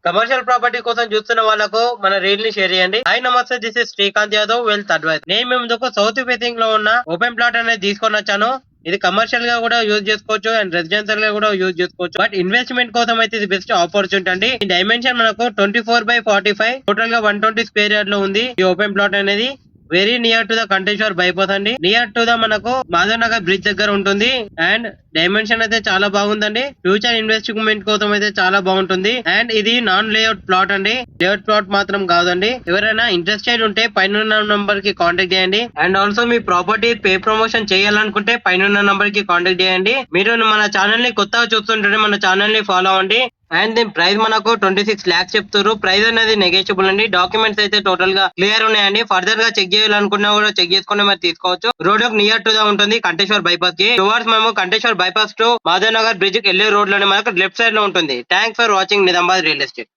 Commercial property కోసం చూస్తున్న వాళ్ళకు మన రీల్ ని షేర్ చేయండి. హాయ్ నమస్తే, this is Srikanth Yadav, wealth advice. నేను మీ ముందుకు సౌత్ ఫేసింగ్ లో ఉన్న ఓపెన్ ప్లాట్ అనేది తీసుకొని వచ్చాను. ఇది కమర్షియల్ గా కూడా యూజ్ చేసుకోవచ్చు అండ్ రెసిడెన్షియల్ గా కూడా యూజ్ చేసుకోవచ్చు. బట్ ఇన్వెస్ట్మెంట్ కోసం అయితే ఇది బెస్ట్ ఆపర్చునిటీ అండి. ఈ డైమెన్షన్ మనకు 24/45 టోటల్ గా 120 స్క్వేర్ యార్డ్ లో ఉంది. ఈ ఓపెన్ ప్లాట్ అనేది very near to the Kanteshwar bypass అండి. నియర్ టు ద మనకు మాధవ్ నగర్ బ్రిడ్జ్ దగ్గర ఉంటుంది. అండ్ డైమెన్షన్ అయితే చాలా బాగుందండి. ఫ్యూచర్ ఇన్వెస్ట్మెంట్ కోసం అయితే చాలా బాగుంటుంది. అండ్ ఇది నాన్ లేఅవుట్ ప్లాట్ అండి, లేఅవుట్ ప్లాట్ మాత్రం కాదండి. ఎవరైనా ఇంట్రెస్టెడ్ ఉంటే పైన నంబర్ కి కాంటాక్ట్ చేయండి. And also me property pay promotion చేయాలనుకుంటే పైన నంబర్ కి కాంటాక్ట్ చేయండి. మీరు మన ఛానల్ ని కొత్తగా చూస్తుంటే మన ఛానల్ ని ఫాలో అవ్వండి. అండ్ దీని ప్రైస్ మనకు 26 lakhs చెప్తారు. ప్రైస్ అనేది నెగోషియబుల్ అండి. డాక్యుమెంట్స్ అయితే టోటల్ గా క్లియర్ ఉన్నాయండి. ఫర్దర్ గా చెక్ చేయాలనుకున్నా కూడా చెక్ చేసుకుని మరి తీసుకోవచ్చు. రోడ్ నియర్ టు గా ఉంటుంది కంటేశ్వర్ బైపాస్ కి. టువర్డ్స్ మేము Kanteshwar bypass to Madhav Nagar bridge కి వెళ్లే రోడ్ లోనే మనకు లెఫ్ట్ సైడ్ లో ఉంటుంది. Thanks for watching Nizamabad real estate.